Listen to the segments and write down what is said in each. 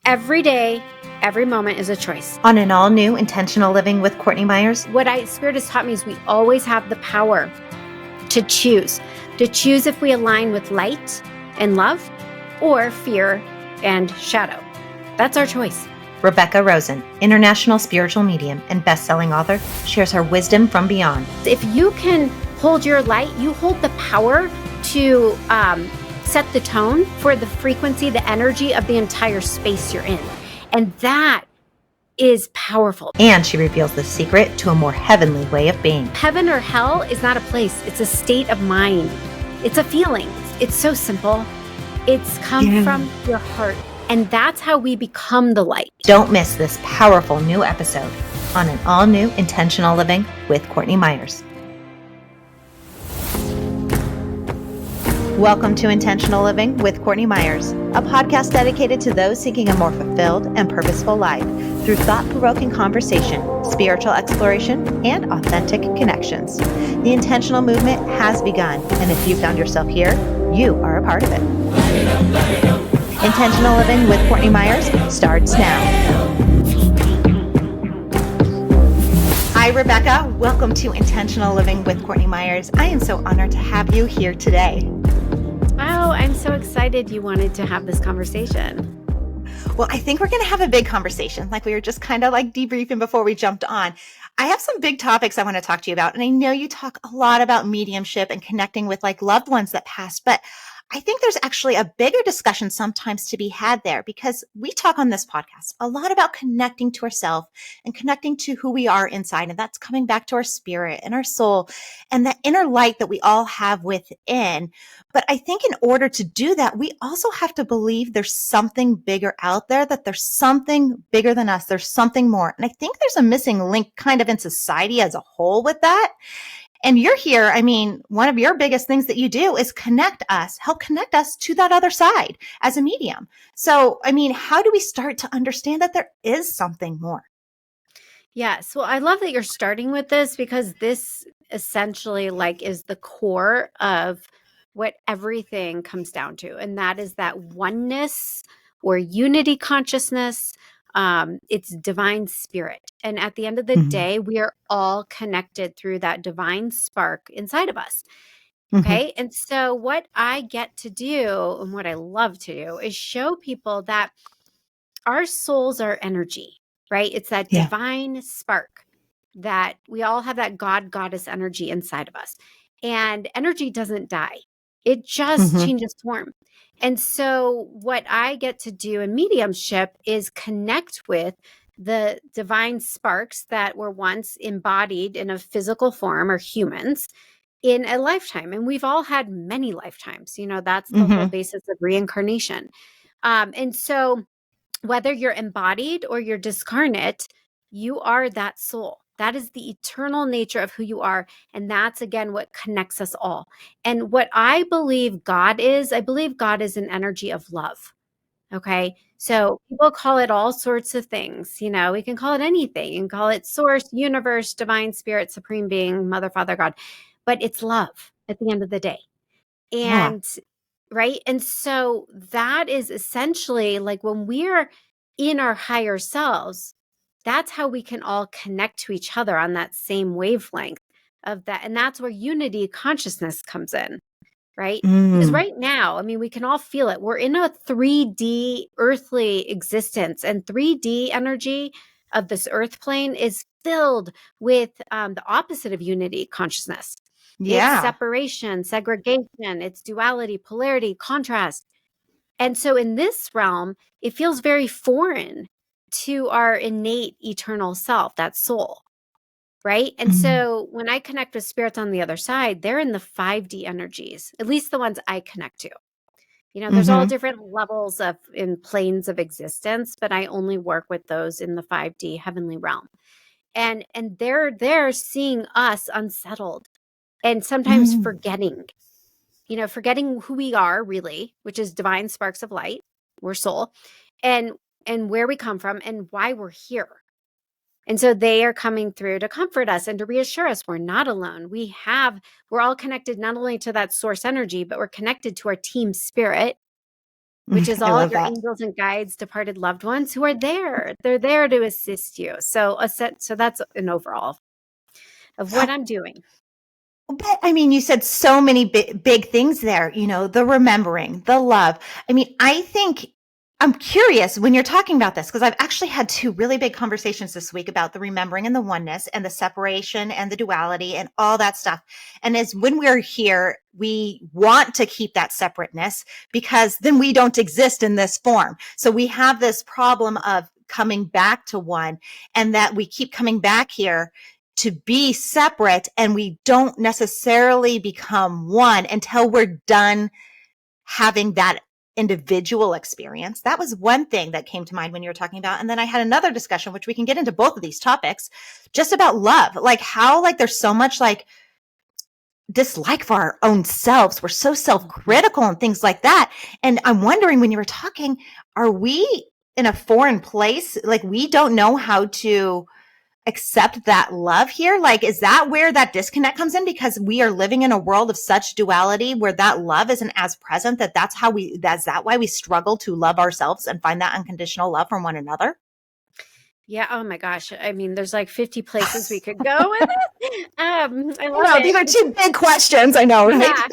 Every day, every moment is a choice. On an all-new Intentional Living with Courtney Myers. What Spirit has taught me is we always have the power to choose if we align with light and love or fear and shadow. That's our choice. Rebecca Rosen, international spiritual medium and best-selling author, shares her wisdom from beyond. If you can hold your light, you hold the power to set the tone for the frequency, the energy of the entire space you're in. And that is powerful. And she reveals the secret to a more heavenly way of being. Heaven or hell is not a place. It's a state of mind. It's a feeling. It's so simple. It's come from your heart. And that's how we become the light. Don't miss this powerful new episode on an all-new Intentional Living with Courtney Myers. Welcome to Intentional Living with Courtney Myers, a podcast dedicated to those seeking a more fulfilled and purposeful life through thought-provoking conversation, spiritual exploration, and authentic connections. The intentional movement has begun, and if you found yourself here, you are a part of it. Intentional Living with Courtney Myers starts now. Hi, Rebecca. Welcome to Intentional Living with Courtney Myers. I am so honored to have you here today. Oh, I'm so excited you wanted to have this conversation. Well, I think we're going to have a big conversation. Like we were just kind of like debriefing before we jumped on. I have some big topics I want to talk to you about. And I know you talk a lot about mediumship and connecting with like loved ones that passed, but I think there's actually a bigger discussion sometimes to be had there because we talk on this podcast a lot about connecting to ourselves and connecting to who we are inside. And that's coming back to our spirit and our soul and that inner light that we all have within. But I think in order to do that, we also have to believe there's something bigger out there, that there's something bigger than us. There's something more. And I think there's a missing link kind of in society as a whole with that. And you're here. I mean, one of your biggest things that you do is help connect us to that other side as a medium. So, I mean, how do we start to understand that there is something more? Yes. Well, I love that you're starting with this because this essentially like is the core of what everything comes down to. And that is that oneness or unity consciousness. It's divine spirit. And at the end of the day, we are all connected through that divine spark inside of us. Okay. And so what I get to do and what I love to do is show people that our souls are energy, right? It's that divine spark that we all have, that God, goddess energy inside of us. And energy doesn't die. It just changes form. And so what I get to do in mediumship is connect with the divine sparks that were once embodied in a physical form or humans in a lifetime. And we've all had many lifetimes. You know, that's the whole basis of reincarnation. And so whether you're embodied or you're discarnate, you are that soul. That is the eternal nature of who you are. And that's, again, what connects us all. And what I believe God is an energy of love. Okay. So people call it all sorts of things. You know, we can call it anything. You can call it source, universe, divine spirit, supreme being, mother, father, God. But it's love at the end of the day. And right. And so that is essentially like when we're in our higher selves, that's how we can all connect to each other on that same wavelength of that. And that's where unity consciousness comes in, right? Because right now, I mean, we can all feel it. We're in a 3D earthly existence, and 3D energy of this earth plane is filled with the opposite of unity consciousness. It's separation, segregation, it's duality, polarity, contrast. And so in this realm, it feels very foreign to our innate eternal self, that soul, right? And so when I connect with spirits on the other side, they're in the 5D energies, at least the ones I connect to. You know, there's all different levels in planes of existence, but I only work with those in the 5D heavenly realm. And they're seeing us unsettled and sometimes forgetting who we are really, which is divine sparks of light, we're soul, and where we come from and why we're here. And so they are coming through to comfort us and to reassure us we're not alone. We're all connected not only to that source energy, but we're connected to our team spirit. which is I all love your that. angels and guides, departed loved ones who are there. They're there to assist you. So that's an overall of what I'm doing. But I mean, you said so many big things there, the remembering, the love. I mean, I think I'm curious when you're talking about this, because I've actually had two really big conversations this week about the remembering and the oneness and the separation and the duality and all that stuff. And as when we're here, we want to keep that separateness because then we don't exist in this form. So we have this problem of coming back to one, and that we keep coming back here to be separate, and we don't necessarily become one until we're done having that individual experience. That was one thing that came to mind when you were talking about. And then I had another discussion, which we can get into both of these topics, just about love, like how like there's so much like dislike for our own selves. We're so self-critical and things like that. And I'm wondering, when you were talking, are we in a foreign place? Like we don't know how to accept that love here? Like, is that where that disconnect comes in? Because we are living in a world of such duality where that love isn't as present, that's that why we struggle to love ourselves and find that unconditional love from one another? Yeah. Oh my gosh. I mean, there's like 50 places we could go with it. I I love know these it. are two big questions. I know, right? Yeah,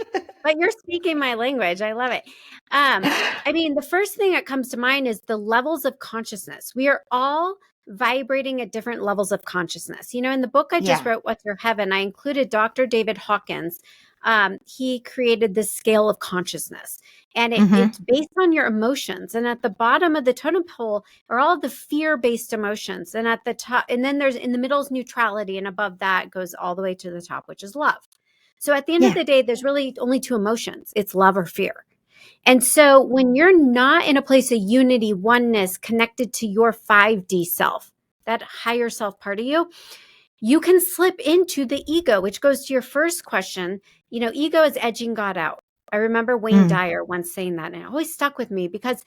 but you're speaking my language. I love it. I mean, the first thing that comes to mind is the levels of consciousness. We are all vibrating at different levels of consciousness. In the book I just Yeah. wrote, What's Your Heaven, I included Dr. David Hawkins. He created this scale of consciousness, and it's Mm-hmm. based on your emotions. And at the bottom of the totem pole are all the fear-based emotions. And at the top, and then there's in the middle is neutrality, and above that goes all the way to the top, which is love. So at the end of Yeah. the day, there's really only two emotions. It's love or fear. And so when you're not in a place of unity, oneness, connected to your 5D self, that higher self part of you, you can slip into the ego, which goes to your first question. Ego is edging God out. I remember Wayne Mm. Dyer once saying that, and it always stuck with me because,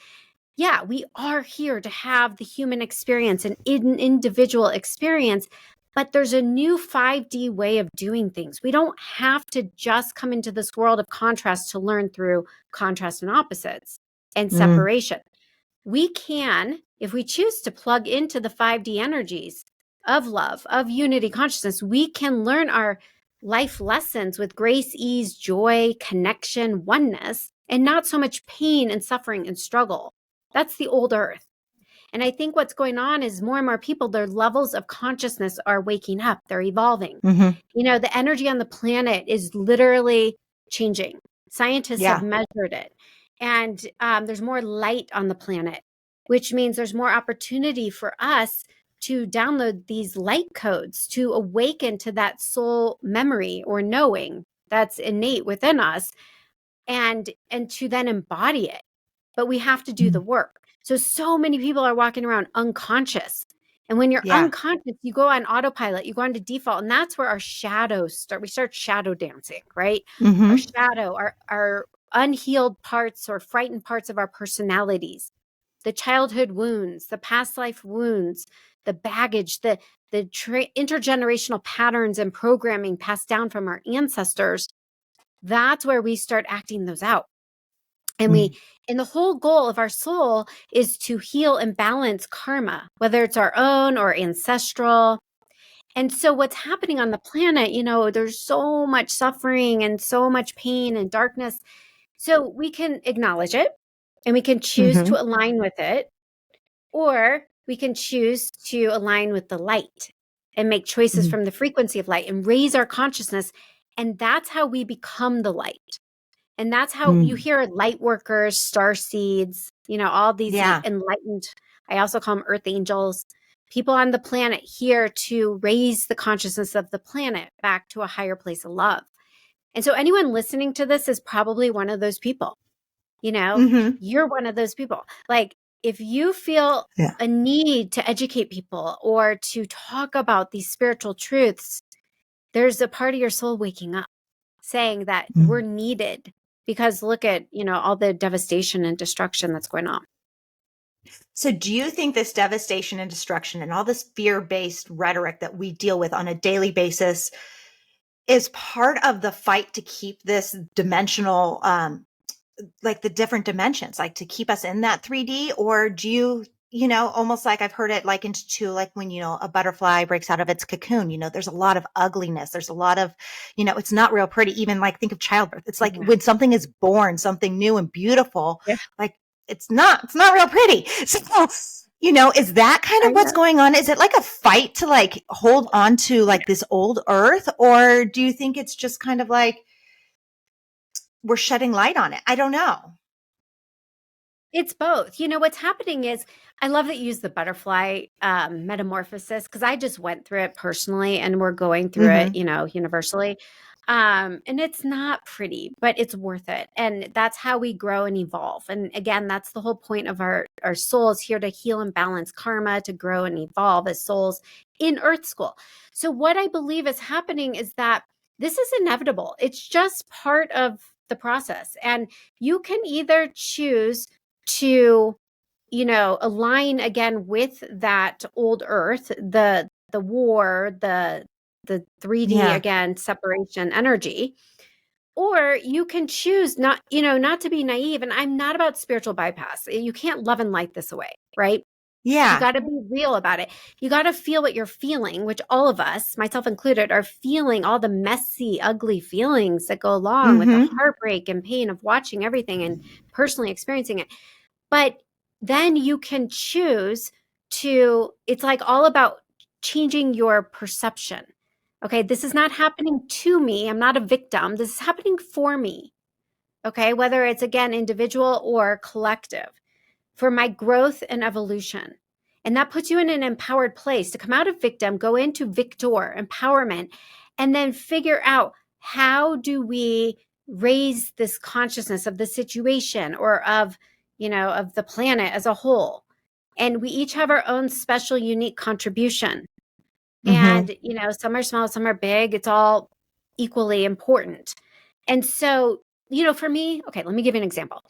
yeah, we are here to have the human experience, an individual experience, but there's a new 5D way of doing things. We don't have to just come into this world of contrast to learn through contrast and opposites and Mm. separation. We can, if we choose to plug into the 5D energies of love, of unity consciousness, we can learn our life lessons with grace, ease, joy, connection, oneness, and not so much pain and suffering and struggle. That's the old earth. And I think what's going on is more and more people, their levels of consciousness are waking up. They're evolving. Mm-hmm. The energy on the planet is literally changing. Scientists have Yeah. measured it. And there's more light on the planet, which means there's more opportunity for us to download these light codes, to awaken to that soul memory or knowing that's innate within us, and to then embody it. But we have to do the Mm. work. So many people are walking around unconscious. And when you're Yeah. unconscious, you go on autopilot, you go into default, and that's where our shadows start. We start shadow dancing, right? Our Mm-hmm. shadow, our unhealed parts or frightened parts of our personalities, the childhood wounds, the past life wounds, the baggage, the intergenerational patterns and programming passed down from our ancestors. That's where we start acting those out. And Mm. the whole goal of our soul is to heal and balance karma, whether it's our own or ancestral. And so what's happening on the planet, there's so much suffering and so much pain and darkness. So we can acknowledge it and we can choose Mm-hmm. to align with it, or we can choose to align with the light and make choices Mm. from the frequency of light and raise our consciousness. And that's how we become the light. And that's how you Mm. hear light workers, star seeds, all these Yeah. enlightened, I also call them earth angels, people on the planet here to raise the consciousness of the planet back to a higher place of love. And so anyone listening to this is probably one of those people. Mm-hmm. You're one of those people. Like, if you feel Yeah. a need to educate people or to talk about these spiritual truths, there's a part of your soul waking up saying that we're Mm. needed, because look at, all the devastation and destruction that's going on. So do you think this devastation and destruction and all this fear-based rhetoric that we deal with on a daily basis is part of the fight to keep this dimensional like the different dimensions, like to keep us in that 3D? Or do you, almost like I've heard it likened to like when, a butterfly breaks out of its cocoon, there's a lot of ugliness. There's a lot of, it's not real pretty. Even like think of childbirth. It's like Yeah. when something is born, something new and beautiful, Yeah. like it's not real pretty. So, is that kind I of what's know. going on? Is it like a fight to like hold on to like this old earth? Or do you think it's just kind of like we're shedding light on it? I don't know. It's both. What's happening is I love that you use the butterfly metamorphosis because I just went through it personally and we're going through it, Mm-hmm. universally. And it's not pretty, but it's worth it. And that's how we grow and evolve. And again, that's the whole point of our souls here to heal and balance karma, to grow and evolve as souls in Earth School. So what I believe is happening is that this is inevitable. It's just part of the process. And you can either choose to align again with that old earth, the war, the 3D Yeah. again separation energy, or you can choose not to be naive. And I'm not about spiritual bypass. You can't love and light this away, right? You Yeah. got to be real about it. You got to feel what you're feeling, which all of us, myself included, are feeling all the messy, ugly feelings that go along with the Mm-hmm. heartbreak and pain of watching everything and personally experiencing it. But then you can choose it's like all about changing your perception. Okay, this is not happening to me. I'm not a victim. This is happening for me. Okay, whether it's again individual or collective, for my growth and evolution. And that puts you in an empowered place to come out of victim, go into victor, empowerment, and then figure out how do we raise this consciousness of the situation or of the planet as a whole. And we each have our own special, unique contribution. Mm-hmm. And, some are small, some are big. It's all equally important. And so, for me, okay, let me give you an example.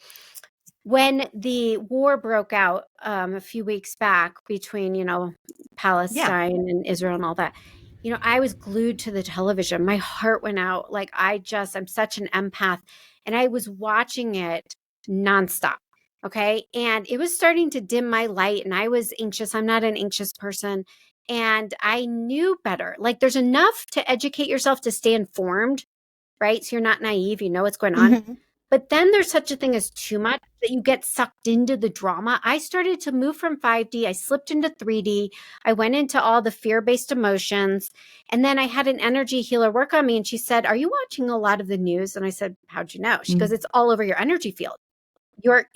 When the war broke out a few weeks back between, Yeah. Palestine and Israel and all that, I was glued to the television. My heart went out. Like I'm such an empath. And I was watching it nonstop. Okay. And it was starting to dim my light. And I was anxious. I'm not an anxious person. And I knew better. Like there's enough to educate yourself to stay informed, right? So you're not naive, you know what's going on. Mm-hmm. But then there's such a thing as too much that you get sucked into the drama. I started to move from 5D. I slipped into 3D. I went into all the fear-based emotions. And then I had an energy healer work on me. And she said, "Are you watching a lot of the news?" And I said, "How'd you know?" She goes, "It's all over your energy field. Your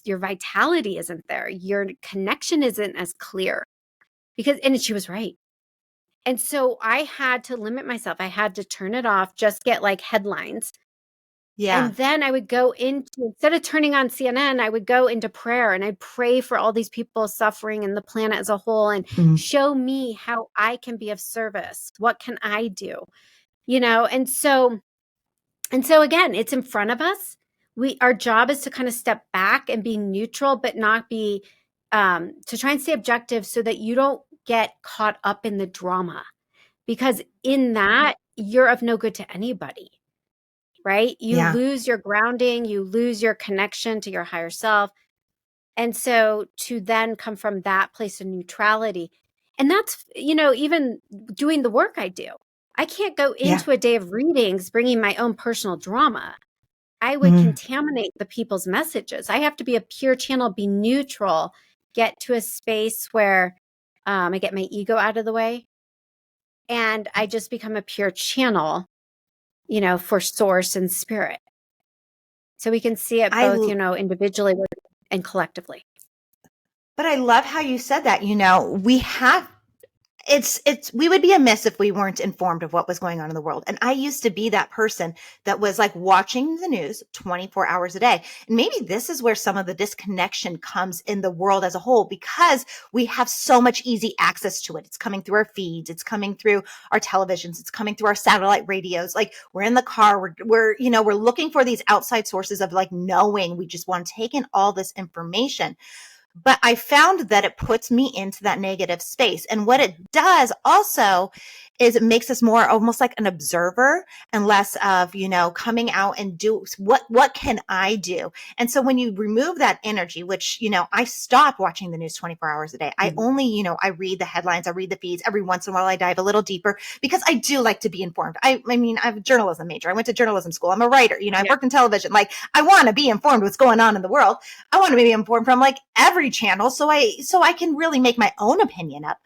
vitality isn't there. Your connection isn't as clear." And she was right. And so I had to limit myself. I had to turn it off, just get like headlines. Yeah. And then I would go into, instead of turning on CNN, I would go into prayer and I'd pray for all these people suffering and the planet as a whole and Mm-hmm. show me how I can be of service. What can I do? And so again, it's in front of us. Our job is to kind of step back and be neutral, but not be to try and stay objective so that you don't get caught up in the drama. Because in that, you're of no good to anybody, right? You Yeah. lose your grounding, you lose your connection to your higher self. And so to then come from that place of neutrality, and that's, even doing the work I do. I can't go Yeah. into a day of readings bringing my own personal drama. I would Mm-hmm. contaminate the people's messages. I have to be a pure channel, be neutral, get to a space where I get my ego out of the way and I just become a pure channel, for source and spirit. So we can see it I both, individually and collectively. But I love how you said that. We have we would be amiss if we weren't informed of what was going on in the world. And I used to be that person that was like watching the news 24 hours a day. And maybe this is where some of the disconnection comes in the world as a whole, because we have so much easy access to it. It's coming through our feeds. It's coming through our televisions. It's coming through our satellite radios. Like we're in the car. We're looking for these outside sources of like knowing. We just want to take in all this information. but I found that it puts me into that negative space. And what it does also is it makes us more almost like an observer and less of, coming out and do what can I do? And so when you remove that energy, which, I stop watching the news 24 hours a day. I Mhm. only, I read the headlines, I read the feeds. Every once in a while I dive a little deeper because I do like to be informed. I mean, I'm a journalism major. I went to journalism school. I'm a writer. I've Yeah. worked in television. Like, I want to be informed what's going on in the world. I want to be informed from like every channel so I can really make my own opinion up.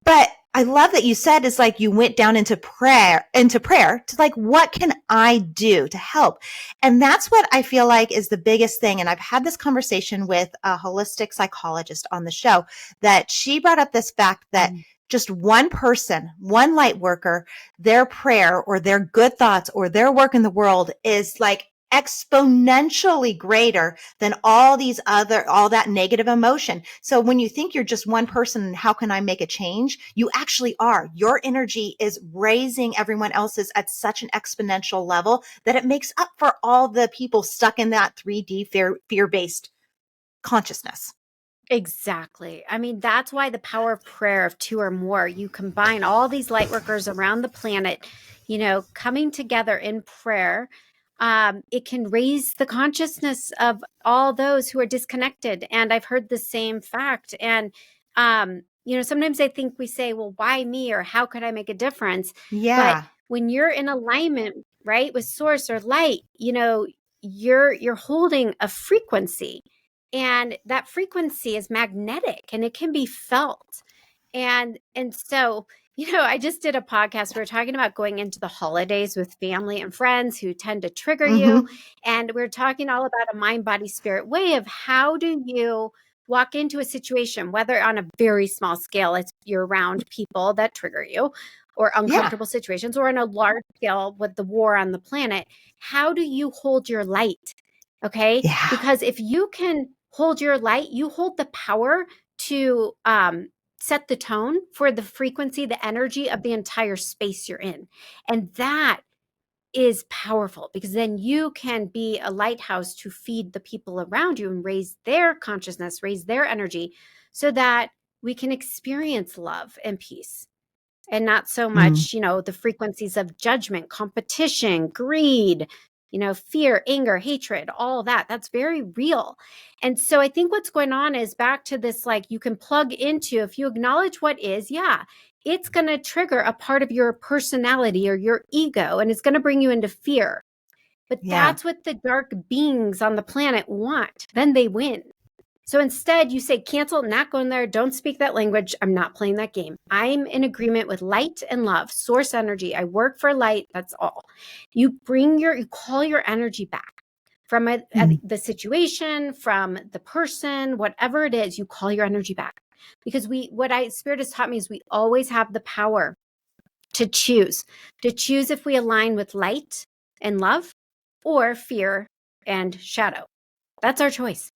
But I love that you said it's like you went down into prayer to like, what can I do to help? And that's what I feel like is the biggest thing. And I've had this conversation with a holistic psychologist on the show that she brought up this fact that Mhm. just one person, one light worker, their prayer or their good thoughts or their work in the world is like exponentially greater than all that negative emotion. So when you think you're just one person, how can I make a change? You actually are. Your energy is raising everyone else's at such an exponential level that it makes up for all the people stuck in that 3D fear-based consciousness. Exactly. I mean, that's why the power of prayer of two or more, you combine all these light workers around the planet, coming together in prayer. It can raise the consciousness of all those who are disconnected. And I've heard the same fact. And, sometimes I think we say, well, why me? Or how could I make a difference? But Yeah. when you're in alignment, right, with source or light, you're holding a frequency, and that frequency is magnetic and it can be felt. And so, I just did a podcast. We were talking about going into the holidays with family and friends who tend to trigger you. Mm-hmm. And we're talking all about a mind, body, spirit way of how do you walk into a situation, whether on a very small scale, it's you're around people that trigger you, or Yeah. uncomfortable situations, or on a large scale with the war on the planet. How do you hold your light? Okay. Yeah. Because if you can hold your light, you hold the power to set the tone for the frequency, the energy of the entire space you're in. And that is powerful, because then you can be a lighthouse to feed the people around you and raise their consciousness, raise their energy, so that we can experience love and peace, and not so Mm. much, the frequencies of judgment, competition, greed, fear, anger, hatred, all that. That's very real. And so I think what's going on is back to this, like, you can plug into, if you acknowledge what is, yeah, it's going to trigger a part of your personality or your ego, and it's going to bring you into fear. But Yeah. that's what the dark beings on the planet want. Then they win. So instead, you say, cancel, not going there, don't speak that language. I'm not playing that game. I'm in agreement with light and love, source energy. I work for light. That's all. You call your energy back from Mm. the situation, from the person, whatever it is, you call your energy back. Because Spirit has taught me is we always have the power to choose if we align with light and love or fear and shadow. That's our choice.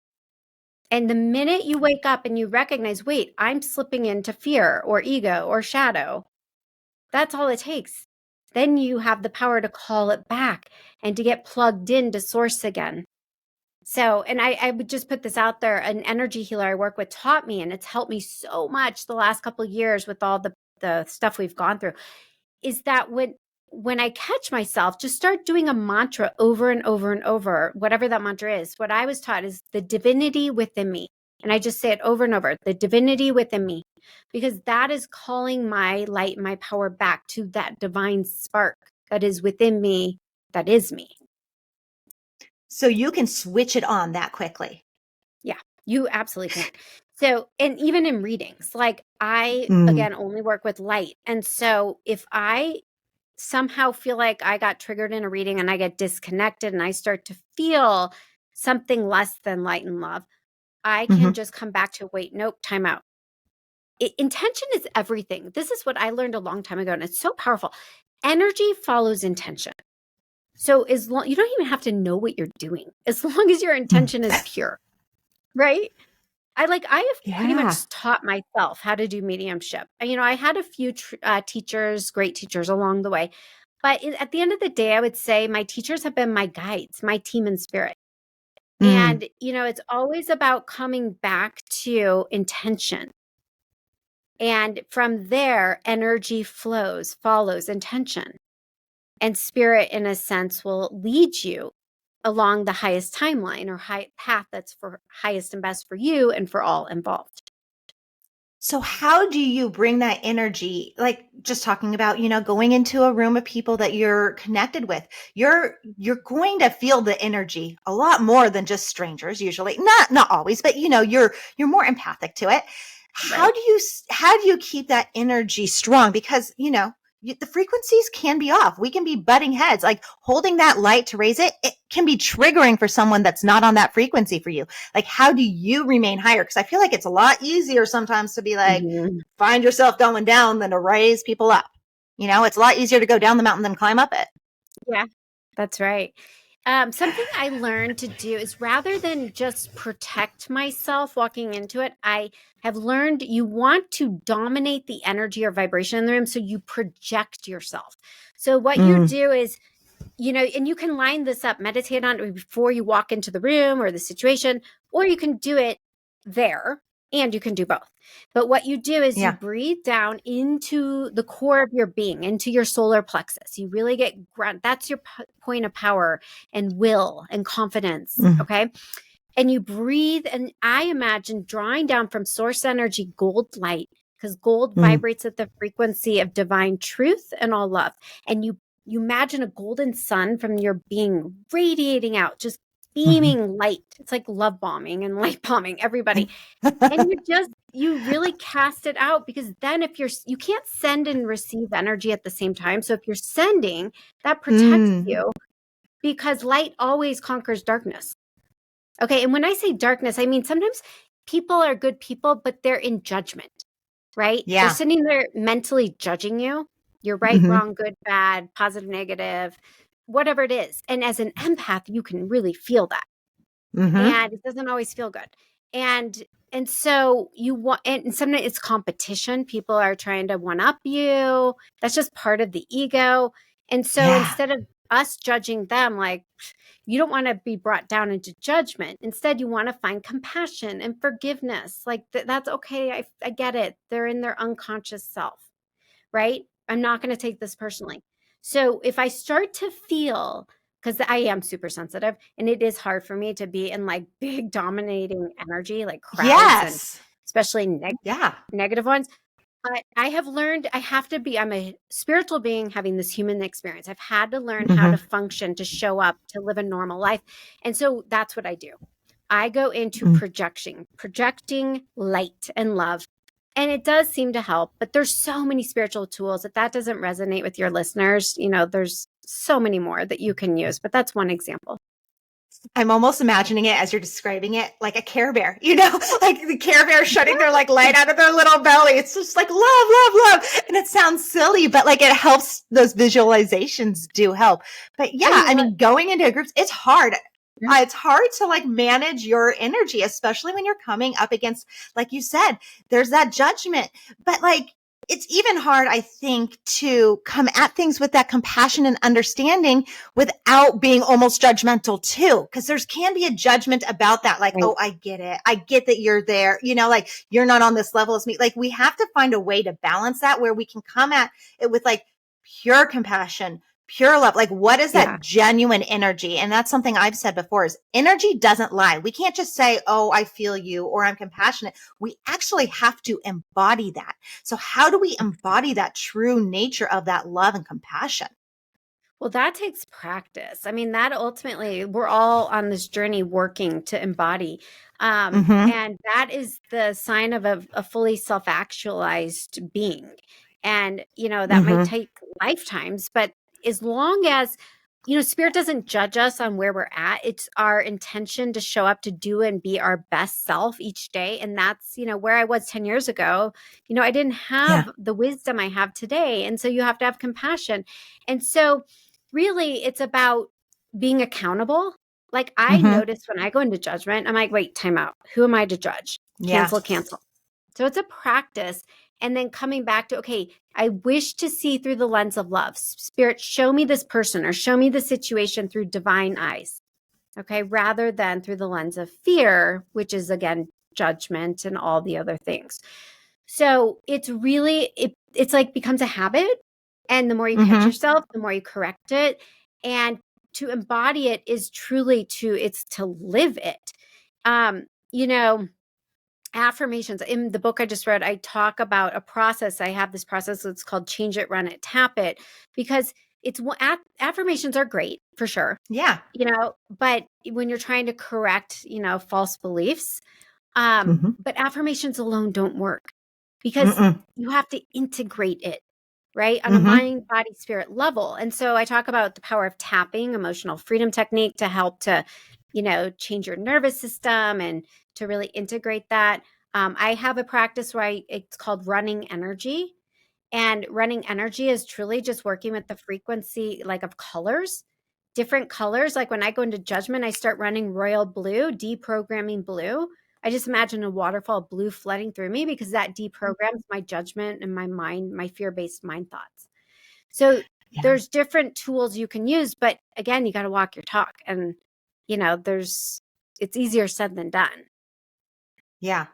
And the minute you wake up and you recognize, wait, I'm slipping into fear or ego or shadow, that's all it takes. Then you have the power to call it back and to get plugged into source again. So, and I would just put this out there, an energy healer I work with taught me, and it's helped me so much the last couple of years with all the stuff we've gone through, is that when I catch myself, just start doing a mantra over and over and over, whatever that mantra is. What I was taught is the divinity within me. And I just say it over and over, the divinity within me, because that is calling my light and my power back to that divine spark that is within me, that is me. So you can switch it on that quickly. Yeah, you absolutely can. So, and even in readings, like I, Mm. again, only work with light. And so if I somehow feel like I got triggered in a reading and I get disconnected and I start to feel something less than light and love, I can Mm-hmm. just come back to, wait, nope, time out. Intention is everything. This is what I learned a long time ago, and it's so powerful. Energy follows intention. So as long, you don't even have to know what you're doing, as long as your Mm. intention is pure, right? I have pretty Yeah. much taught myself how to do mediumship. I had a few teachers, great teachers along the way. But at the end of the day, I would say my teachers have been my guides, my team in spirit. Mm. And, it's always about coming back to intention. And from there, energy follows intention. And spirit, in a sense, will lead you along the highest timeline or high path that's for highest and best for you and for all involved. So how do you bring that energy, like just talking about, going into a room of people that you're connected with, you're going to feel the energy a lot more than just strangers usually. Not always, but you're more empathic to it. Right. How do you keep that energy strong? Because, the frequencies can be off. We can be butting heads. Like holding that light to raise it, it can be triggering for someone that's not on that frequency for you. Like, how do you remain higher? Because I feel like it's a lot easier sometimes to be like, Mhm. find yourself going down than to raise people up. It's a lot easier to go down the mountain than climb up it. Yeah, that's right. Something I learned to do is rather than just protect myself walking into it, I have learned you want to dominate the energy or vibration in the room. So you project yourself. So what you Mm, do is, and you can line this up, meditate on it before you walk into the room or the situation, or you can do it there and you can do both. But what you do is you yeah. breathe down into the core of your being, into your solar plexus. You really get ground. That's your point of power and will and confidence. Mm, Okay. And you breathe. And I imagine drawing down from source energy gold light, because gold mm, vibrates at the frequency of divine truth and all love. And you imagine a golden sun from your being radiating out, just mhm. beaming light. It's like love bombing and light bombing everybody. And you really cast it out, because then if you can't send and receive energy at the same time. So if you're sending, that protects Mm, you, because light always conquers darkness. Okay. And when I say darkness, I mean sometimes people are good people, but they're in judgment, right? They're yeah. sitting there mentally judging you. You're right, Hmm. wrong, good, bad, positive, negative, whatever it is. And as an empath, you can really feel that. Hmm. And it doesn't always feel good. And and so you want, and sometimes it's competition. People are trying to one up you. That's just part of the ego. And so Yeah. instead of us judging them, like, you don't want to be brought down into judgment. Instead, you want to find compassion and forgiveness. Like that's okay. I get it. They're in their unconscious self, right? I'm not going to take this personally. So if I start to feel, because I am super sensitive and it is hard for me to be in like big dominating energy, like crowds and Yes. especially Yeah. negative ones. But I have learned I have to be, I'm a spiritual being having this human experience. I've had to learn how to Hmm. function, to show up, to live a normal life. And so that's what I do. I go into Mm. projecting light and love. And it does seem to help, but there's so many spiritual tools. If that doesn't resonate with your listeners, there's so many more that you can use, but that's one example. I'm almost imagining it as you're describing it like a Care Bear, like the Care Bear shutting their like light out of their little belly. It's just like love, love, love. And it sounds silly, but like it helps. Those visualizations do help. But yeah, And I what? mean, going into groups, it's hard. Yeah. It's hard to like manage your energy, especially when you're coming up against, like you said, there's that judgment. But like, it's even hard, I think, to come at things with that compassion and understanding without being almost judgmental too. Cause there's can be a judgment about that. Like, Right. oh, I get it. I get that you're there, like you're not on this level as me. Like we have to find a way to balance that where we can come at it with like pure compassion, pure love. Like what is Yeah. that genuine energy? And that's something I've said before is energy doesn't lie. We can't just say, oh, I feel you or I'm compassionate. We actually have to embody that. So how do we embody that true nature of that love and compassion? Well, that takes practice. I mean, that ultimately, we're all on this journey working to embody. Mm-hmm. And that is the sign of a fully self actualized being. And, that might Mm-hmm. take lifetimes, but as long as, spirit doesn't judge us on where we're at, it's our intention to show up to do and be our best self each day. And that's, where I was 10 years ago. I didn't Yeah. have the wisdom I have today. And so you have to have compassion. And so, really, it's about being accountable. Like I Mm-hmm. notice when I go into judgment, I'm like, wait, time out. Who am I to judge? Yeah. Cancel, cancel. So it's a practice. And then coming back to, okay, I wish to see through the lens of love. Spirit, show me this person or show me the situation through divine eyes. Okay. Rather than through the lens of fear, which is again, judgment and all the other things. So it's really, it's like becomes a habit. And the more you catch Mm-hmm. yourself, the more you correct it. And to embody it is truly it's to live it. You know, affirmations in the book I just read, I talk about a process. I have this process that's called change it, run it, tap it, because affirmations are great for sure, Yeah. but when you're trying to correct, false beliefs, Mm-hmm. but affirmations alone don't work because Mm-mm. you have to integrate it, right? On a Mm-hmm. mind, body, spirit level. And so I talk about the power of tapping, emotional freedom technique to help to, change your nervous system and to really integrate that. I have a practice where it's called running energy. And running energy is truly just working with the frequency, like of colors, different colors. Like when I go into judgment, I start running royal blue, deprogramming blue. I just imagine a waterfall of blue flooding through me because that deprograms my judgment and my mind, my fear based mind thoughts. So Yeah. there's different tools you can use, but again, you got to walk your talk. And, it's easier said than done. Yeah.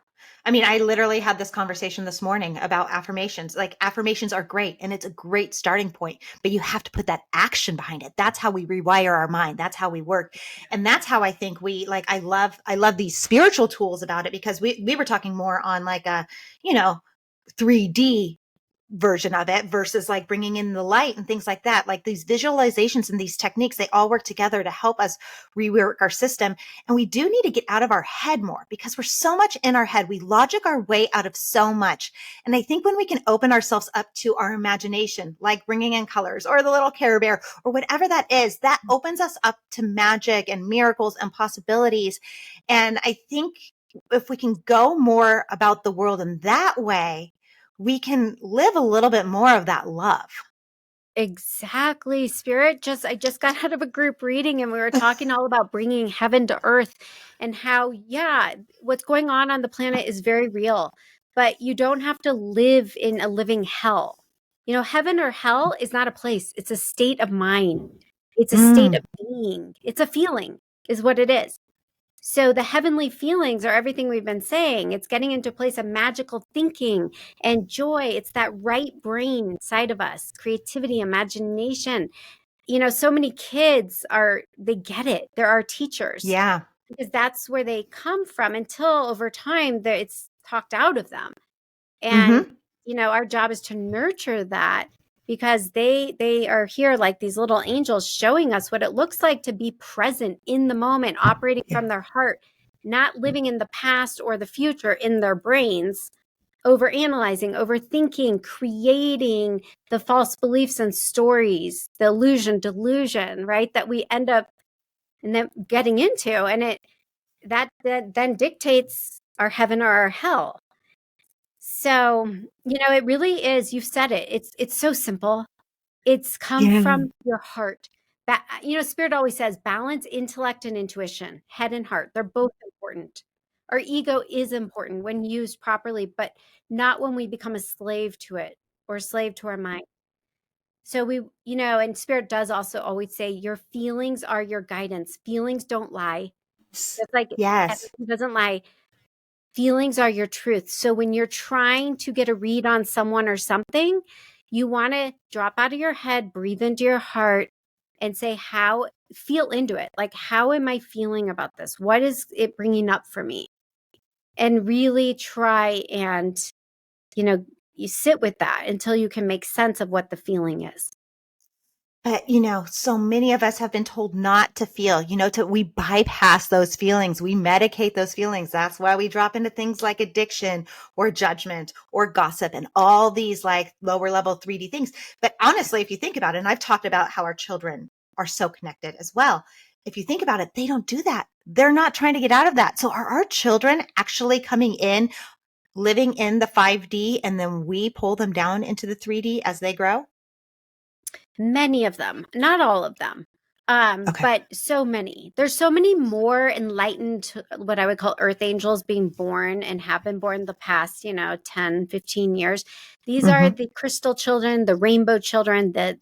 I mean, I literally had this conversation this morning about affirmations. Like, affirmations are great and it's a great starting point, but you have to put that action behind it. That's how we rewire our mind. That's how we work. And that's how I think I love these spiritual tools about it, because we were talking more on like a, you know, 3D version of it versus like bringing in the light and things like that. Like, these visualizations and these techniques, they all work together to help us rework our system. And we do need to get out of our head more, because we're so much in our head. We logic our way out of so much. And I think when we can open ourselves up to our imagination, like bringing in colors or the little Care Bear or whatever that is, that opens us up to magic and miracles and possibilities. And I think if we can go more about the world in that way, we can live a little bit more of that love. Exactly. I just got out of a group reading and we were talking all about bringing heaven to earth and how, yeah, what's going on the planet is very real, but you don't have to live in a living hell. Heaven or hell is not a place, it's a state of mind, it's a state Mm, of being, it's a feeling, is what it is. So the heavenly feelings are everything we've been saying. It's getting into a place of magical thinking and joy. It's that right brain side of us, creativity, imagination. So many kids they get it. They're our teachers yeah. because that's where they come from until over time it's talked out of them. And, Mm-hmm. our job is to nurture that because they are here like these little angels showing us what it looks like to be present in the moment, operating Yeah. from their heart, not living in the past or the future in their brains, overanalyzing, overthinking, creating the false beliefs and stories, the illusion, delusion, right? That we end up and then getting into. And that then dictates our heaven or our hell. So, it really is, you've said it. It's so simple. It's come Yeah. from your heart. Spirit always says balance intellect and intuition, head and heart. They're both important. Our ego is important when used properly, but not when we become a slave to it or a slave to our mind. So and spirit does also always say your feelings are your guidance. Feelings don't lie. Just like Yes. energy doesn't lie. Feelings are your truth. So when you're trying to get a read on someone or something, you want to drop out of your head, breathe into your heart, and say, feel into it. Like, how am I feeling about this? What is it bringing up for me? And really try and, you sit with that until you can make sense of what the feeling is. But, so many of us have been told not to feel, we bypass those feelings. We medicate those feelings. That's why we drop into things like addiction or judgment or gossip and all these like lower level 3D things. But honestly, if you think about it, and I've talked about how our children are so connected as well. If you think about it, they don't do that. They're not trying to get out of that. So are our children actually coming in, living in the 5D, and then we pull them down into the 3D as they grow? Many of them, not all of them, Okay. but so many. There's so many more enlightened, what I would call earth angels being born and have been born the past, 10, 15 years. These are Mm-hmm. the crystal children, the rainbow children, the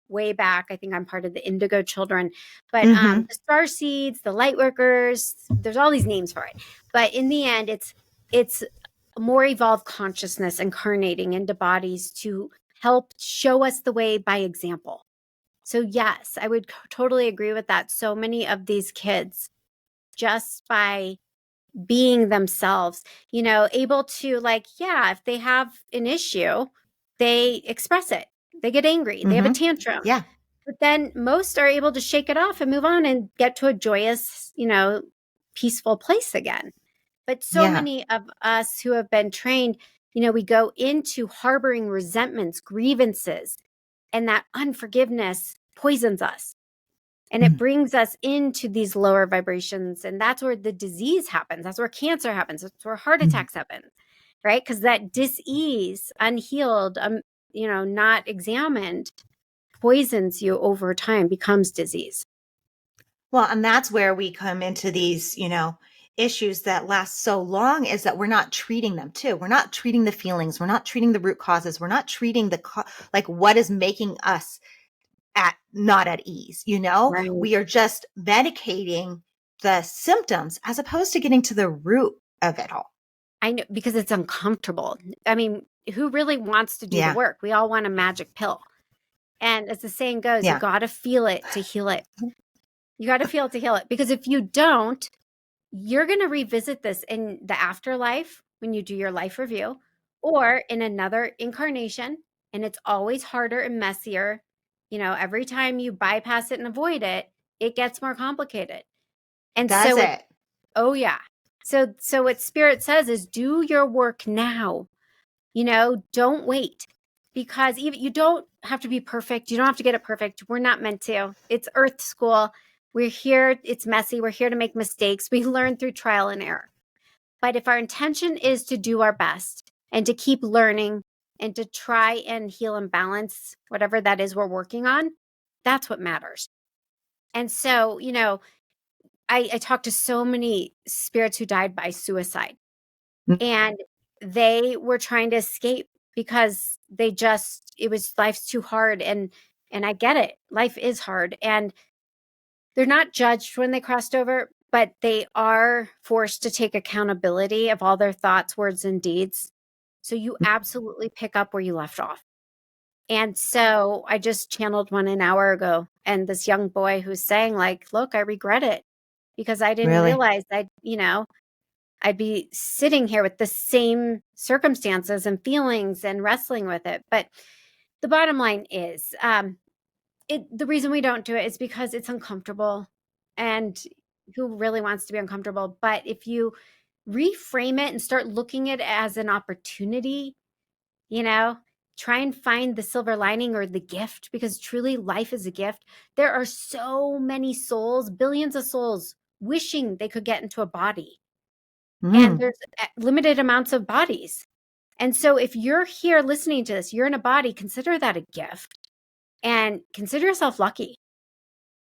way back. I think I'm part of the Indigo Children, but Mm-hmm. the Star Seeds, the Light Workers, there's all these names for it. But in the end, it's more evolved consciousness incarnating into bodies to help show us the way by example. So yes, I would totally agree with that. So many of these kids, just by being themselves, able to, like, yeah, if they have an issue, they express it. They get angry, they have a Mm-hmm. tantrum. Yeah. But then most are able to shake it off and move on and get to a joyous, peaceful place again. But so Yeah. many of us who have been trained, we go into harboring resentments, grievances, and that unforgiveness poisons us. And it Mm. brings us into these lower vibrations. And that's where the disease happens. That's where cancer happens. That's where heart Mm. attacks happen, right? Because that dis-ease, unhealed, not examined, poisons you over time, becomes disease. Well, and that's where we come into these, issues that last so long, is that we're not treating them too. We're not treating the feelings. We're not treating the root causes. We're not treating like what is making us not at ease. Right. We are just medicating the symptoms as opposed to getting to the root of it all. I know, because it's uncomfortable. I mean, who really wants to do the Yeah. work? We all want a magic pill. And as the saying goes, you Yeah. got to feel it to heal it. You got to feel it to heal it. Because if you don't, you're going to revisit this in the afterlife when you do your life review, or in another incarnation. And it's always harder and messier. Every time you bypass it and avoid it, it gets more complicated. And Does so it? oh yeah. So what spirit says is, do your work now. Don't wait, because even you don't have to be perfect. You don't have to get it perfect. We're not meant to. It's earth school. We're here. It's messy. We're here to make mistakes. We learn through trial and error. But if our intention is to do our best and to keep learning and to try and heal and balance whatever that is we're working on, that's what matters. And so, I talked to so many spirits who died by suicide, Mm. and they were trying to escape because it was, life's too hard. And I get it. Life is hard, and they're not judged when they crossed over, but they are forced to take accountability of all their thoughts, words, and deeds. So you absolutely pick up where you left off. And so I just channeled one an hour ago, and this young boy who's saying, like, look, I regret it because I didn't Really? realize I'd be sitting here with the same circumstances and feelings and wrestling with it. But the bottom line is, the reason we don't do it is because it's uncomfortable, and who really wants to be uncomfortable? But if you reframe it and start looking at it as an opportunity, you know, try and find the silver lining or the gift, because truly life is a gift. There are so many souls, billions of souls, wishing they could get into a body, and Mm. there's limited amounts of bodies. And so if you're here listening to this, you're in a body, consider that a gift and consider yourself lucky.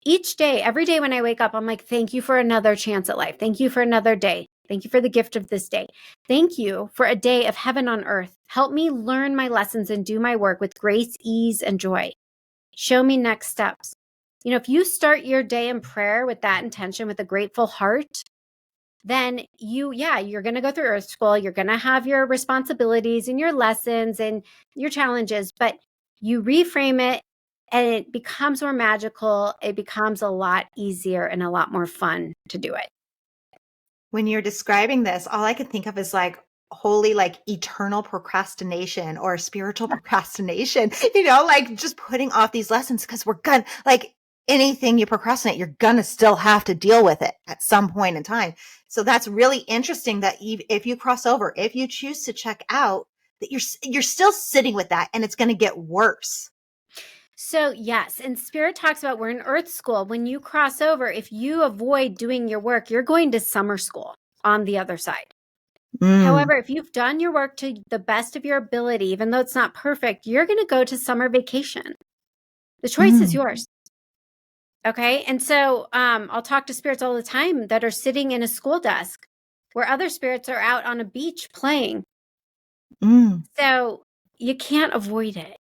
Each day, every day when I wake up, I'm like, thank you for another chance at life. Thank you for another day. Thank you for the gift of this day. Thank you for a day of heaven on earth. Help me learn my lessons and do my work with grace, ease, and joy. Show me next steps. If you start your day in prayer with that intention, with a grateful heart, then you're going to go through earth school. You're going to have your responsibilities and your lessons and your challenges, but you reframe it and it becomes more magical. It becomes a lot easier and a lot more fun to do it. When you're describing this, all I can think of is like holy, like eternal procrastination or spiritual procrastination, like just putting off these lessons because we're gonna, like, anything you procrastinate, you're gonna still have to deal with it at some point in time. So that's really interesting that if you cross over, if you choose to check out, that you're still sitting with that and it's going to get worse. So yes, and Spirit talks about, we're in earth school. When you cross over, if you avoid doing your work, you're going to summer school on the other side. Mm. However, if you've done your work to the best of your ability, even though it's not perfect, you're going to go to summer vacation. The choice is Mm. yours. Okay. And so I'll talk to spirits all the time that are sitting in a school desk where other spirits are out on a beach playing. Mm. So you can't avoid it.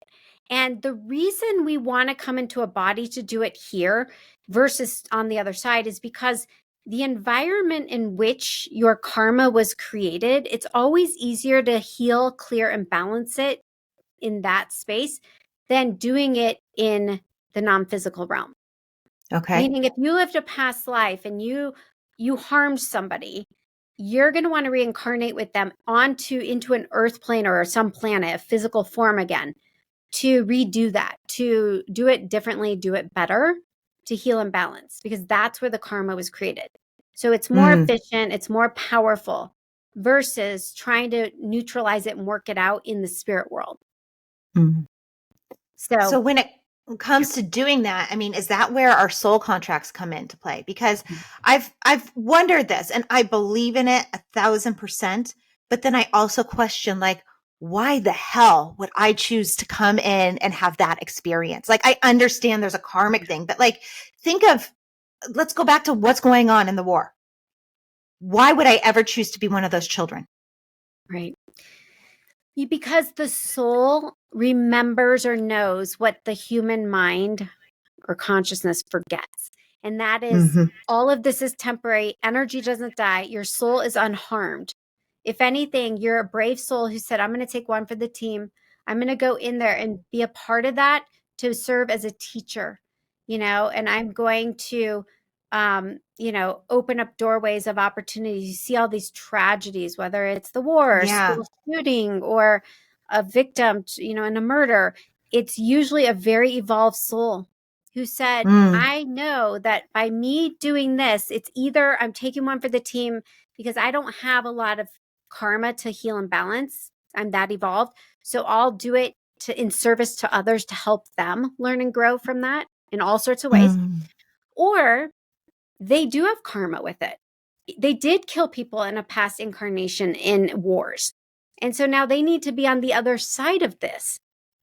And the reason we want to come into a body to do it here versus on the other side is because the environment in which your karma was created, it's always easier to heal, clear, and balance it in that space than doing it in the non-physical realm. Okay. Meaning if you lived a past life and you harmed somebody, you're going to want to reincarnate with them into an earth plane or some planet, a physical form again, to redo that, to do it differently, do it better, to heal and balance, because that's where the karma was created. So it's more Mm, efficient, it's more powerful versus trying to neutralize it and work it out in the spirit world. mm. So So, when it yeah. comes to doing that, I mean, is that where our soul contracts come into play? Because I've wondered this and I believe in it 1,000%, but then I also question like, why the hell would I choose to come in and have that experience? Like, I understand there's a karmic thing, but like, think of, let's go back to what's going on in the war. Why would I ever choose to be one of those children? Right. Because the soul remembers or knows what the human mind or consciousness forgets. And that is Mm-hmm. all of this is temporary. Energy doesn't die. Your soul is unharmed. If anything, you're a brave soul who said, I'm going to take one for the team. I'm going to go in there and be a part of that to serve as a teacher, and I'm going to, open up doorways of opportunities. You see all these tragedies, whether it's the war, or Yeah. school shooting, or a victim, in a murder. It's usually a very evolved soul who said, Mm, I know that by me doing this, it's either I'm taking one for the team because I don't have a lot of karma to heal and balance. I'm that evolved. So I'll do it in service to others to help them learn and grow from that in all sorts of ways. mm, Or they do have karma with it. They did kill people in a past incarnation in wars. And so now they need to be on the other side of this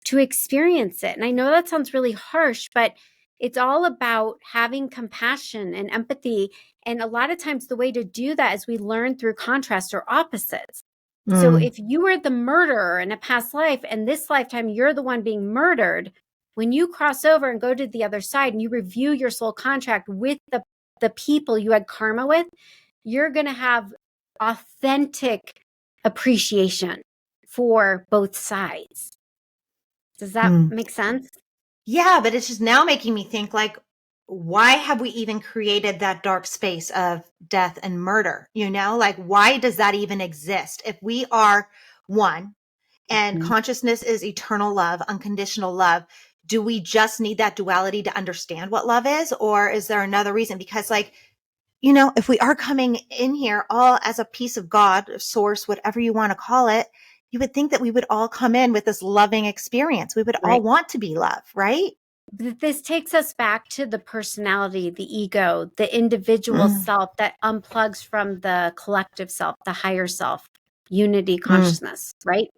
to experience it. And I know that sounds really harsh, but it's all about having compassion and empathy. And a lot of times, the way to do that is we learn through contrast or opposites. So mm, if you were the murderer in a past life and this lifetime you're the one being murdered, when you cross over and go to the other side and you review your soul contract with the people you had karma with, you're going to have authentic appreciation for both sides. Does that mm. make sense? Yeah, but it's just now making me think like, why have we even created that dark space of death and murder? Like, why does that even exist? If we are one and Mhm. consciousness is eternal love, unconditional love, do we just need that duality to understand what love is? Or is there another reason? Because, like, if we are coming in here all as a piece of God, source, whatever you want to call it, you would think that we would all come in with this loving experience. We would all Right. want to be love, right? This takes us back to the personality, the ego, the individual Mm, self that unplugs from the collective self, the higher self, unity mm, consciousness, right?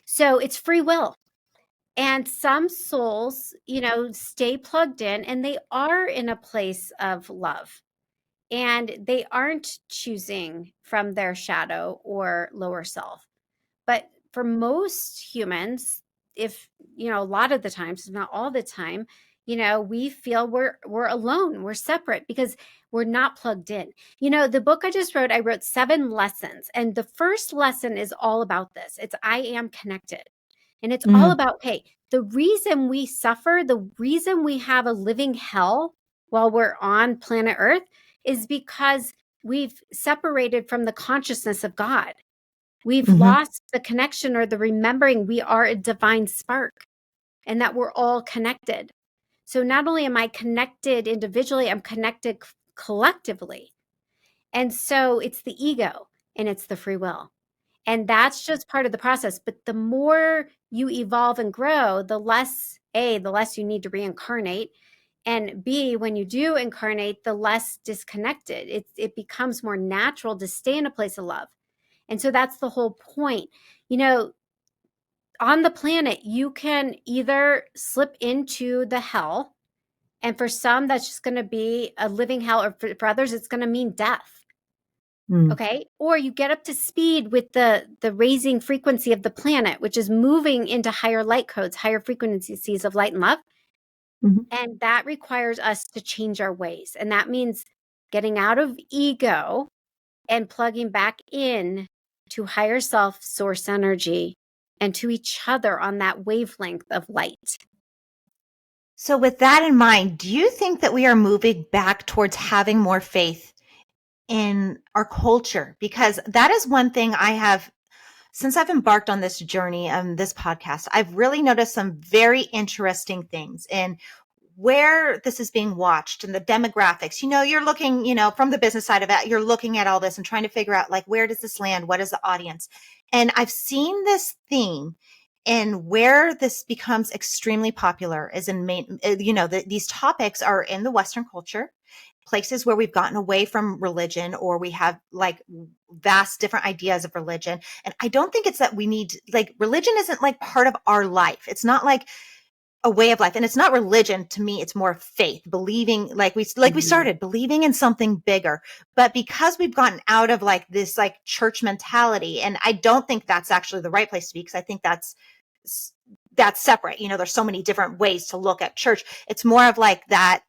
So it's free will. And some souls, stay plugged in and they are in a place of love and they aren't choosing from their shadow or lower self. But for most humans, if, a lot of the times, not all the time, we feel we're alone, we're separate because we're not plugged in. The book I wrote 7 lessons. And the first lesson is all about this. It's I am connected. And it's all mm, about, hey, the reason we suffer, the reason we have a living hell while we're on planet Earth is because we've separated from the consciousness of God. We've mhm, lost the connection or the remembering we are a divine spark and that we're all connected. So not only am I connected individually, I'm connected collectively. And so it's the ego and it's the free will. And that's just part of the process. But the more you evolve and grow, the less you need to reincarnate. And B, when you do incarnate, the less disconnected. It becomes more natural to stay in a place of love. And so that's the whole point. You know, on the planet, you can either slip into the hell, and for some, that's just going to be a living hell, or for others, it's going to mean death. Mm. Okay. Or you get up to speed with the raising frequency of the planet, which is moving into higher light codes, higher frequencies of light and love. Mhm. And that requires us to change our ways. And that means getting out of ego and plugging back in to higher self source energy and to each other on that wavelength of light. So, with that in mind, do you think that we are moving back towards having more faith in our culture? Because that is one thing I have, since I've embarked on this journey, this podcast, I've really noticed some very interesting things in where this is being watched and the demographics. You're looking, from the business side of it, you're looking at all this and trying to figure out, like, where does this land? What is the audience? And I've seen this theme, and where this becomes extremely popular is in these topics are in the Western culture, places where we've gotten away from religion, or we have like vast different ideas of religion. And I don't think it's that we need, like, religion isn't like part of our life. It's not like a way of life, and it's not religion to me. It's more faith, believing, like we Mhm. started believing in something bigger. But because we've gotten out of like this like church mentality, and I don't think that's actually the right place to be, because I think that's separate. There's so many different ways to look at church. It's more of like that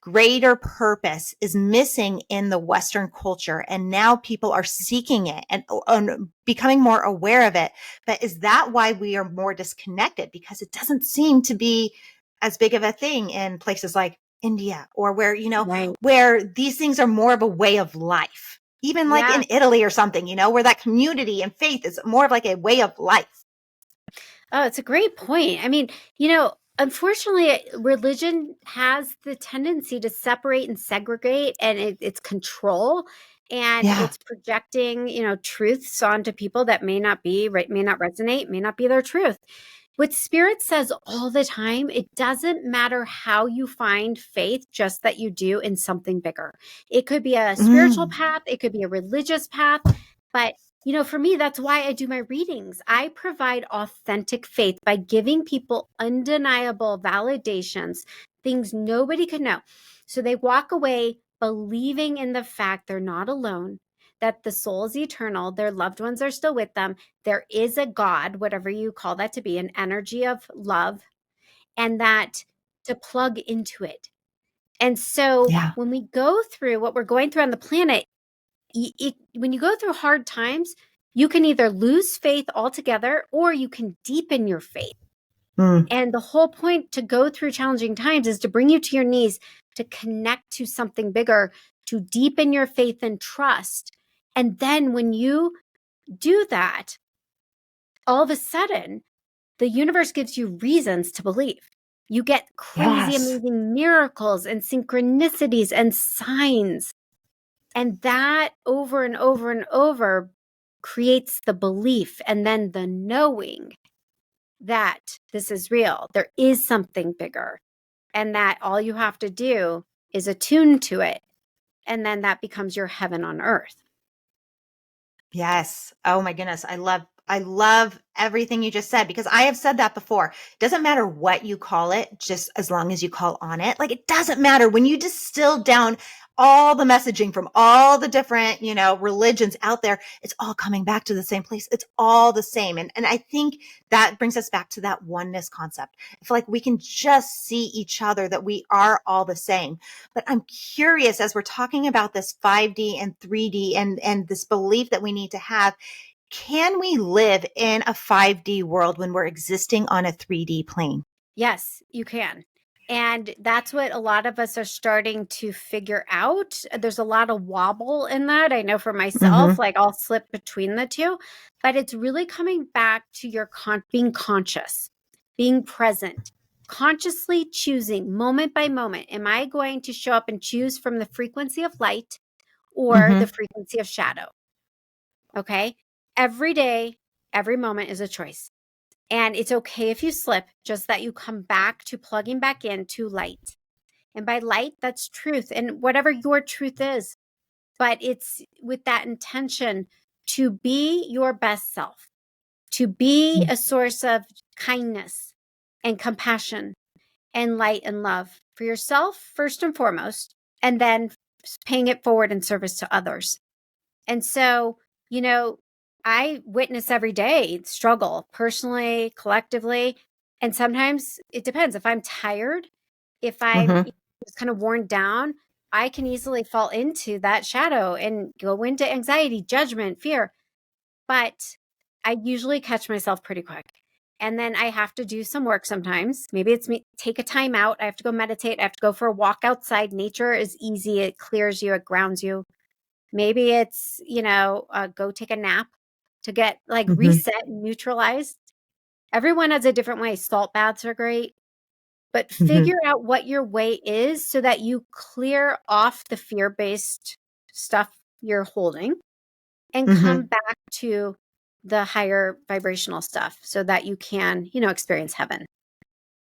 greater purpose is missing in the Western culture. And now people are seeking it and becoming more aware of it. But is that why we are more disconnected? Because it doesn't seem to be as big of a thing in places like India, or where, Right. where these things are more of a way of life. Even like Yeah. in Italy or something, where that community and faith is more of like a way of life. Oh, it's a great point. I mean, unfortunately, religion has the tendency to separate and segregate, and it's control, and Yeah. it's projecting, truths onto people that may not be right, may not resonate, may not be their truth. What Spirit says all the time, it doesn't matter how you find faith, just that you do in something bigger. It could be a spiritual Mm. path, it could be a religious path, but for me, that's why I do my readings. I provide authentic faith by giving people undeniable validations, things nobody could know. So they walk away believing in the fact they're not alone, that the soul is eternal, their loved ones are still with them. There is a God, whatever you call that to be, an energy of love, and that to plug into it. And so Yeah. when we go through what we're going through on the planet, when you go through hard times, you can either lose faith altogether or you can deepen your faith. Mm. And the whole point to go through challenging times is to bring you to your knees, to connect to something bigger, to deepen your faith and trust. And then when you do that, all of a sudden, the universe gives you reasons to believe. You get crazy, Yes. amazing miracles and synchronicities and signs. And that over and over and over creates the belief and then the knowing that this is real. There is something bigger, and that all you have to do is attune to it. And then that becomes your heaven on earth. Yes. Oh my goodness. I love everything you just said, because I have said that before. It doesn't matter what you call it, just as long as you call on it. Like, it doesn't matter when you distill down all the messaging from all the different, religions out there. It's all coming back to the same place. It's all the same. And I think that brings us back to that oneness concept. I feel like we can just see each other, that we are all the same. But I'm curious, as we're talking about this 5D and 3D, and this belief that we need to have, can we live in a 5D world when we're existing on a 3D plane? Yes, you can. And that's what a lot of us are starting to figure out. There's a lot of wobble in that. I know for myself, Mm-hmm. like I'll slip between the two, but it's really coming back to your being conscious, being present, consciously choosing moment by moment. Am I going to show up and choose from the frequency of light or the Mm-hmm. frequency of shadow? Okay. Every day, every moment is a choice. And it's okay if you slip, just that you come back to plugging back into light. And by light, that's truth and whatever your truth is. But it's with that intention to be your best self, to be a source of kindness and compassion and light and love for yourself, first and foremost, and then paying it forward in service to others. And so, you know, I witness every day struggle personally, collectively. And sometimes it depends. If I'm tired, if I'm Mm-hmm. just kind of worn down, I can easily fall into that shadow and go into anxiety, judgment, fear. But I usually catch myself pretty quick. And then I have to do some work sometimes. Maybe it's me take a time out. I have to go meditate. I have to go for a walk outside. Nature is easy. It clears you, it grounds you. Maybe it's, go take a nap to get like Mm-hmm. reset and neutralized. Everyone has a different way. Salt baths are great, but Mm-hmm. figure out what your way is so that you clear off the fear based stuff you're holding and come Mm-hmm. back to the higher vibrational stuff so that you can, experience heaven.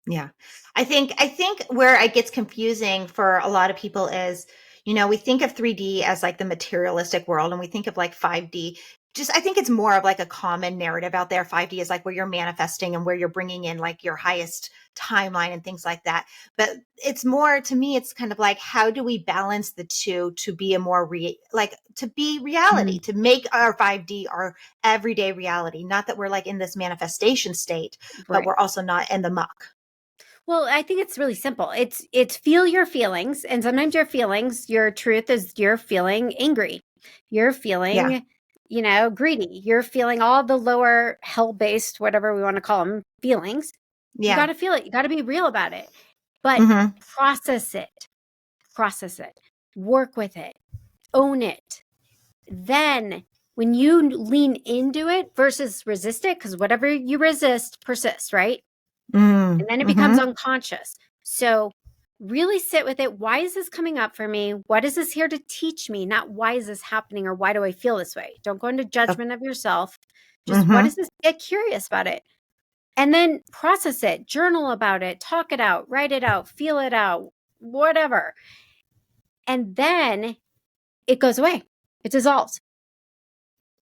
Yeah. I think where it gets confusing for a lot of people is, we think of 3D as like the materialistic world and we think of like 5D. Just I think it's more of like a common narrative out there. 5D is like where you're manifesting and where you're bringing in like your highest timeline and things like that. But it's more to me it's kind of like how do we balance the two to be a more like to be reality, Mhm. to make our 5D our everyday reality, not that we're like in this manifestation state, but Right. we're also not in the muck. Well, I think it's really simple. It's feel your feelings, and sometimes your feelings, your truth is you're feeling angry. You're Yeah. feeling, greedy. You're feeling all the lower hell-based, whatever we want to call them, feelings. You got Yeah. to feel it. You got to be real about it. But Mhm. process it. Process it. Work with it. Own it. Then when you lean into it versus resist it, because whatever you resist persists, right? Mm. And then it becomes Mhm. unconscious. So really sit with it. Why is this coming up for me? What is this here to teach me? Not why is this happening or why do I feel this way? Don't go into Oh, judgment of yourself. Just what is mhm. this? Get curious about it. And then process it, journal about it, talk it out, write it out, feel it out, whatever. And then it goes away. It dissolves.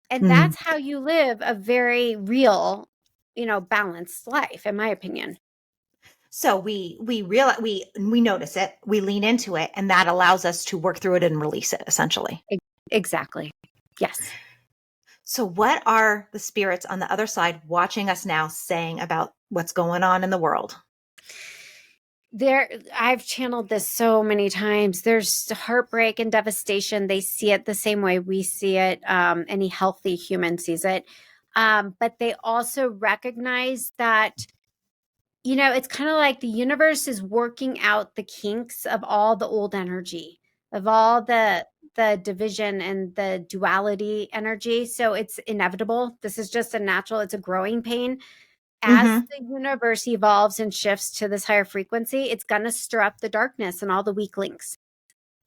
And Mm. that's how you live a very real, balanced life, in my opinion. So we realize we notice it, we lean into it, and that allows us to work through it and release it essentially. Exactly. Yes. So what are the spirits on the other side watching us now saying about what's going on in the world? There, I've channeled this so many times. There's heartbreak and devastation. They see it the same way we see it. Any healthy human sees it. But they also recognize that, it's kind of like the universe is working out the kinks of all the old energy, of all the division and the duality energy. So it's inevitable. This is just a natural, it's a growing pain as Mhm. the universe evolves and shifts to this higher frequency, it's going to stir up the darkness and all the weak links.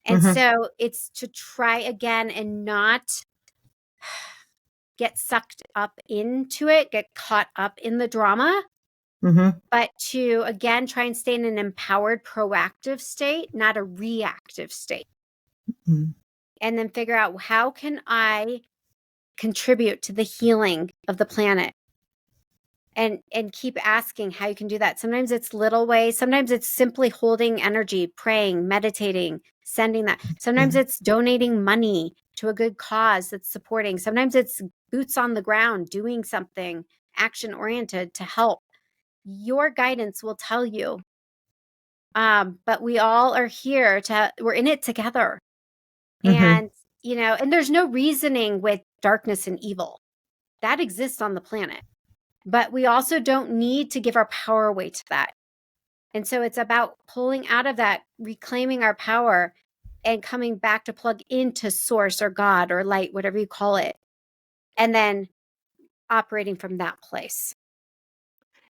And Mhm. so it's to try again and not get sucked up into it, get caught up in the drama, Mhm. but to again try and stay in an empowered, proactive state, not a reactive state. Mm. And then figure out how can I contribute to the healing of the planet and keep asking how you can do that. Sometimes it's little ways, sometimes it's simply holding energy, praying, meditating, sending that. Sometimes Yeah. it's donating money to a good cause that's supporting. Sometimes it's boots on the ground, doing something action oriented to help. Your guidance will tell you. But we all are here we're in it together. Mhm. And, and there's no reasoning with darkness and evil that exists on the planet. But we also don't need to give our power away to that. And so it's about pulling out of that, reclaiming our power, and coming back to plug into source or God or light, whatever you call it, and then operating from that place.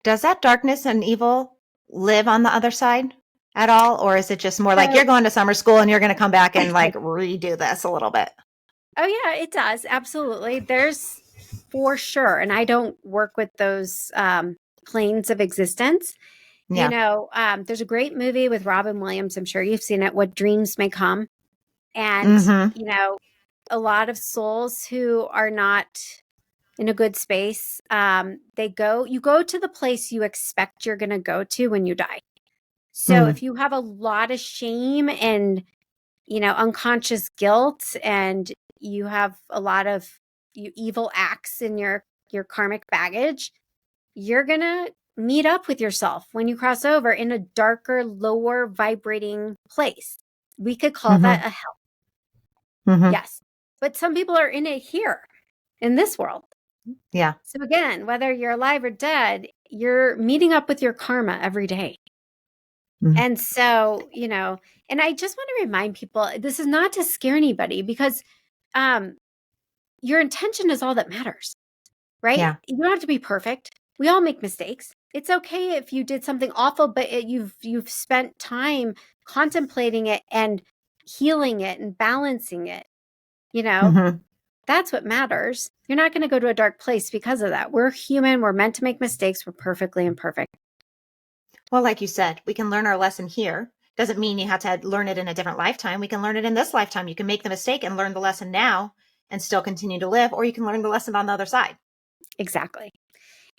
Does that darkness and evil live on the other side at all? Or is it just more like you're So, going to summer school and you're going to come back and like redo this a little bit? oh, yeah, it does. Absolutely. There's for sure. And I don't work with those planes of existence. Yeah. There's a great movie with Robin Williams. I'm sure you've seen it, What Dreams May Come. And, Mhm. a lot of souls who are not in a good space, you go to the place you expect you're going to go to when you die. So Mm. if you have a lot of shame and, unconscious guilt and, you have a lot of evil acts in your karmic baggage, you're going to meet up with yourself when you cross over in a darker, lower vibrating place. We could call that a hell. Yes. But some people are in it here in this world. Yeah. So again, whether you're alive or dead, you're meeting up with your karma every day. And so, and I just want to remind people, this is not to scare anybody, because your intention is all that matters, right? Yeah. You don't have to be perfect. We all make mistakes. It's okay if you did something awful, but you've spent time contemplating it and healing it and balancing it. That's what matters. You're not going to go to a dark place because of that. We're human. We're meant to make mistakes. We're perfectly imperfect. Well, like you said, we can learn our lesson here. Doesn't mean you have to learn it in a different lifetime. We can learn it in this lifetime. You can make the mistake and learn the lesson now and still continue to live, or you can learn the lesson on the other side. Exactly.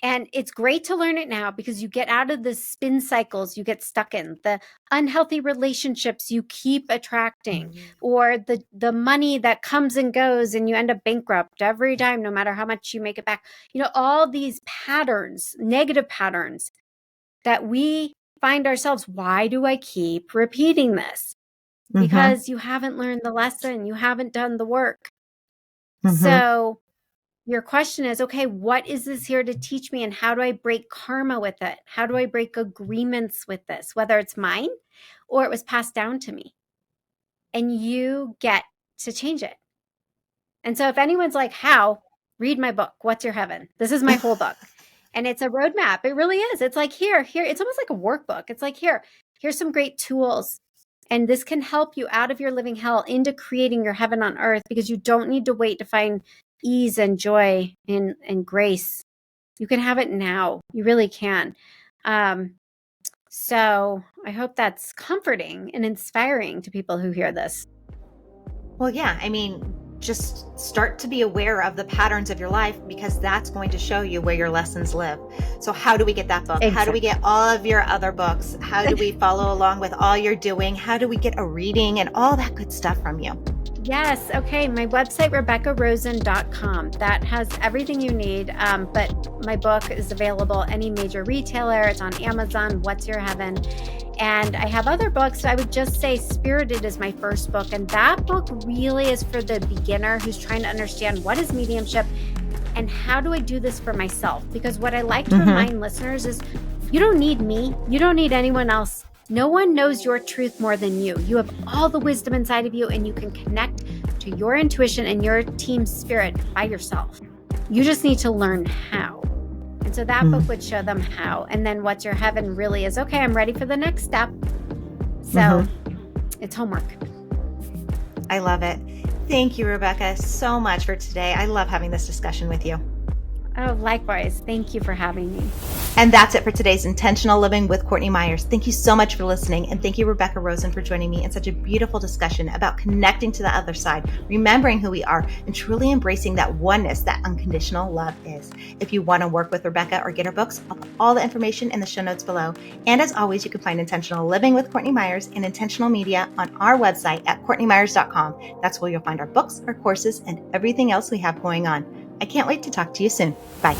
And it's great to learn it now, because you get out of the spin cycles you get stuck in, the unhealthy relationships you keep attracting, or the money that comes and goes and you end up bankrupt every time, no matter how much you make it back. All these patterns, negative patterns that we find ourselves. Why do I keep repeating this? Because you haven't learned the lesson. You haven't done the work. So your question is, okay, what is this here to teach me, and how do I break karma with it? How do I break agreements with this, whether it's mine or it was passed down to me? And you get to change it. And so if anyone's like, how? Read my book, What's Your Heaven? This is my whole book. And it's a roadmap. It really is. It's like, here, it's almost like a workbook. It's like, here's some great tools. And this can help you out of your living hell into creating your heaven on earth, because you don't need to wait to find ease and joy and grace. You can have it now. You really can. So I hope that's comforting and inspiring to people who hear this. Well, yeah. I mean, just start to be aware of the patterns of your life, because that's going to show you where your lessons live. So how do we get that book? Exactly. How do we get all of your other books? How do we follow along with all you're doing? How do we get a reading and all that good stuff from you? Yes. Okay. My website, RebeccaRosen.com. That has everything you need. But my book is available any major retailer. It's on Amazon, What's Your Heaven? And I have other books. I would just say Spirited is my first book. And that book really is for the beginner who's trying to understand, what is mediumship and how do I do this for myself? Because what I like to remind listeners is, you don't need me. You don't need anyone else. No one knows your truth more than you. You have all the wisdom inside of you, and you can connect to your intuition and your team spirit by yourself. You just need to learn how. And so that book would show them how. And then What's Your Heaven really is, okay, I'm ready for the next step. So it's homework. I love it. Thank you, Rebecca, so much for today. I love having this discussion with you. Oh, likewise. Thank you for having me. And that's it for today's Intentional Living with Courtney Myers. Thank you so much for listening. And thank you, Rebecca Rosen, for joining me in such a beautiful discussion about connecting to the other side, remembering who we are, and truly embracing that oneness that unconditional love is. If you want to work with Rebecca or get her books, I'll put all the information in the show notes below. And as always, you can find Intentional Living with Courtney Myers and Intentional Media on our website at CourtneyMyers.com. That's where you'll find our books, our courses, and everything else we have going on. I can't wait to talk to you soon. Bye.